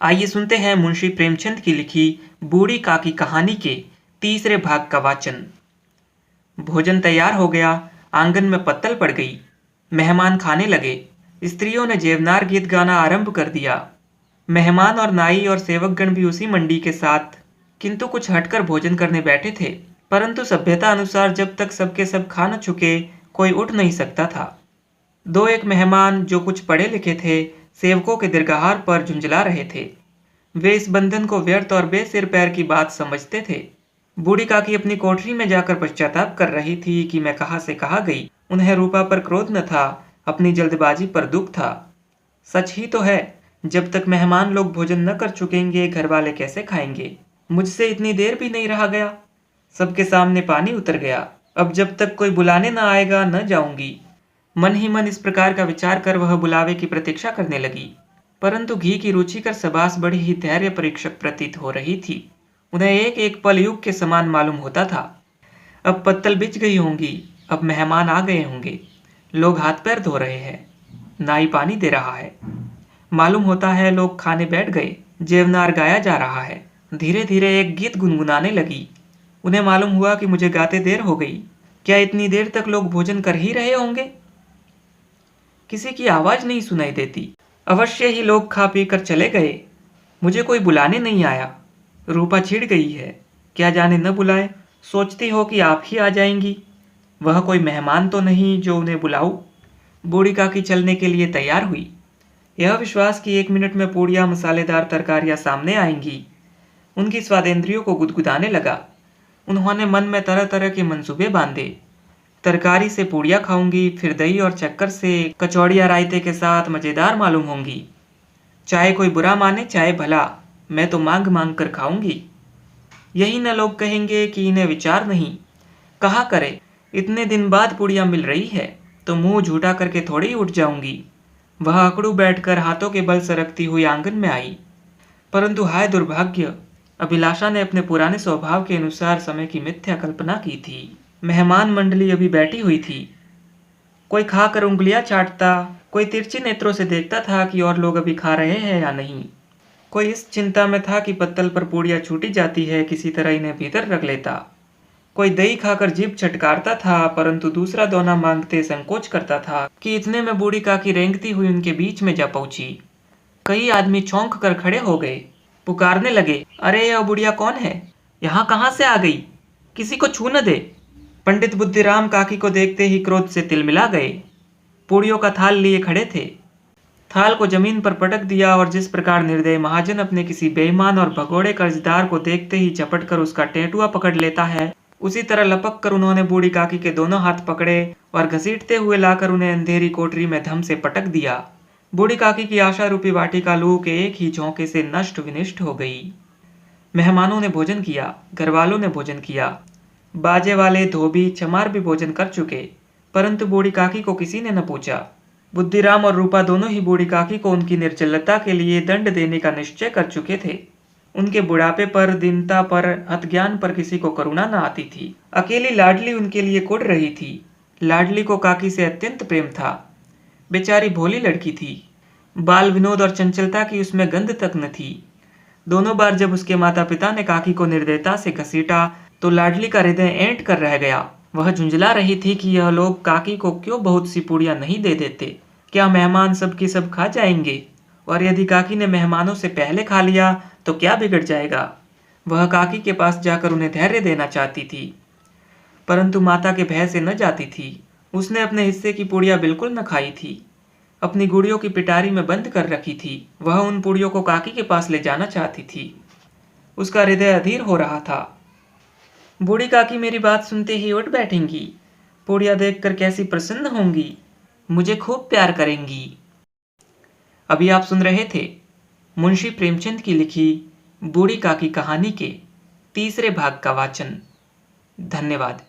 आइए सुनते हैं मुंशी प्रेमचंद की लिखी बूढ़ी काकी कहानी के तीसरे भाग का वाचन। भोजन तैयार हो गया। आंगन में पत्तल पड़ गई। मेहमान खाने लगे। स्त्रियों ने जेवनार गीत गाना आरंभ कर दिया। मेहमान और नाई और सेवकगण भी उसी मंडी के साथ किंतु कुछ हटकर भोजन करने बैठे थे, परंतु सभ्यता अनुसार जब तक सबके सब खा न चुके कोई उठ नहीं सकता था। दो एक मेहमान जो कुछ पढ़े लिखे थे सेवकों के दीर्घाहार पर झुंझला रहे थे। वे इस बंधन को व्यर्थ और बेसिर पैर की बात समझते थे। बूढ़ी काकी अपनी कोठरी में जाकर पश्चाताप कर रही थी कि मैं कहाँ से कहाँ गई। उन्हें रूपा पर क्रोध न था, अपनी जल्दबाजी पर दुख था। सच ही तो है, जब तक मेहमान लोग भोजन न कर चुकेंगे घर वाले कैसे खाएंगे। मुझसे इतनी देर भी नहीं रहा गया। सबके सामने पानी उतर गया। अब जब तक कोई बुलाने न आएगा न जाऊंगी। मन ही मन इस प्रकार का विचार कर वह बुलावे की प्रतीक्षा करने लगी, परंतु घी की रुचिकर सबास बड़ी ही धैर्य परीक्षक प्रतीत हो रही थी। उन्हें एक एक पल युग के समान मालूम होता था। अब पत्तल बिछ गई होंगी, अब मेहमान आ गए होंगे, लोग हाथ पैर धो रहे हैं, नाई पानी दे रहा है। मालूम होता है लोग खाने बैठ गए। जेवनार गाया जा रहा है। धीरे धीरे एक गीत गुनगुनाने लगी। उन्हें मालूम हुआ कि मुझे गाते देर हो गई। क्या इतनी देर तक लोग भोजन कर ही रहे होंगे? किसी की आवाज नहीं सुनाई देती। अवश्य ही लोग खा पी कर चले गए। मुझे कोई बुलाने नहीं आया। रूपा चिढ़ गई है। क्या जाने न बुलाए, सोचती हो कि आप ही आ जाएंगी। वह कोई मेहमान तो नहीं जो उन्हें बुलाऊं। बूढ़ी काकी चलने के लिए तैयार हुई। यह विश्वास कि 1 मिनट में पूड़ियाँ मसालेदार तरकारियाँ सामने आएंगी उनकी स्वादेंद्रियों को गुदगुदाने लगा। उन्होंने मन में तरह तरह के मंसूबे बांधे। तरकारी से पूड़ियाँ खाऊंगी, फिर दही और चक्कर से कचौड़ियाँ रायते के साथ मज़ेदार मालूम होंगी। चाहे कोई बुरा माने चाहे भला, मैं तो मांग मांग कर खाऊंगी। यही न लोग कहेंगे कि इन्हें विचार नहीं। कहा करे, इतने दिन बाद पूड़ियाँ मिल रही है तो मुंह झूठा करके थोड़ी उठ जाऊंगी। वह अकड़ू बैठकर हाथों के बल सरकती हुई आंगन में आई। परंतु हाय दुर्भाग्य, अभिलाषा ने अपने पुराने स्वभाव के अनुसार समय की मिथ्या कल्पना की थी। मेहमान मंडली अभी बैठी हुई थी। कोई खाकर उंगलियां चाटता, कोई तिरछी नेत्रों से देखता था कि और लोग अभी खा रहे हैं या नहीं। कोई इस चिंता में था कि पत्तल पर पूड़ियाँ छूटी जाती है, किसी तरह इन्हें भीतर रख लेता। कोई दही खाकर जीभ छटकारता था, परंतु दूसरा दोना मांगते संकोच करता था कि इतने में बूढ़ी काकी रेंगती हुई उनके बीच में जा पहुंची। कई आदमी चौंक कर खड़े हो गए, पुकारने लगे, अरे यह बुढ़िया कौन है? यहाँ कहाँ से आ गई? किसी को छू न दे। पंडित बुद्धिराम काकी को देखते ही क्रोध से तिलमिला गए। पूड़ियों का थाल लिए खड़े थे। थाल को जमीन पर पटक दिया और जिस प्रकार निर्दयी महाजन अपने किसी बेईमान और भगोड़े कर्जदार को देखते ही झपट कर उसका टेटुआ पकड़ लेता है, उसी तरह लपक कर उन्होंने बूढ़ी काकी के दोनों हाथ पकड़े और घसीटते हुए लाकर उन्हें अंधेरी कोठरी में धम से पटक दिया। बूढ़ी काकी की आशा रूपी वाटिका लू के एक ही झोंके से नष्ट विनिष्ट हो गई। मेहमानों ने भोजन किया, घरवालों ने भोजन किया, बाजे वाले धोबी चमार भी भोजन कर चुके, परंतु बूढ़ी काकी को किसी ने न पूछा। बुद्धिराम और रूपा दोनों ही बूढ़ी काकी को उनकी निर्जलता के लिए दंड देने का निश्चय कर चुके थे। उनके बुढ़ापे पर, दीनता पर, हतज्ञान पर किसी को करुणा न आती थी। अकेली लाडली उनके लिए कुढ़ रही थी। लाडली को काकी से अत्यंत प्रेम था। बेचारी भोली लड़की थी। बाल विनोद और चंचलता की उसमें गंध तक न थी। दोनों बार जब उसके माता पिता ने काकी को निर्दयता से घसीटा तो लाडली का हृदय ऐंठ कर रह गया। वह झुंझला रही थी कि यह लोग काकी को क्यों बहुत सी पूड़ियाँ नहीं दे देते। क्या मेहमान सब की सब खा जाएंगे? और यदि काकी ने मेहमानों से पहले खा लिया तो क्या बिगड़ जाएगा? वह काकी के पास जाकर उन्हें धैर्य देना चाहती थी, परंतु माता के भय से न जाती थी। उसने अपने हिस्से की पूड़ियाँ बिल्कुल न खाई थी। अपनी गुड़ियों की पिटारी में बंद कर रखी थी। वह उन पूड़ियों को काकी के पास ले जाना चाहती थी। उसका हृदय अधीर हो रहा था। बूढ़ी काकी मेरी बात सुनते ही उठ बैठेंगी। पूड़ियाँ देखकर कैसी प्रसन्न होंगी, मुझे खूब प्यार करेंगी। अभी आप सुन रहे थे मुंशी प्रेमचंद की लिखी बूढ़ी काकी कहानी के तीसरे भाग का वाचन। धन्यवाद।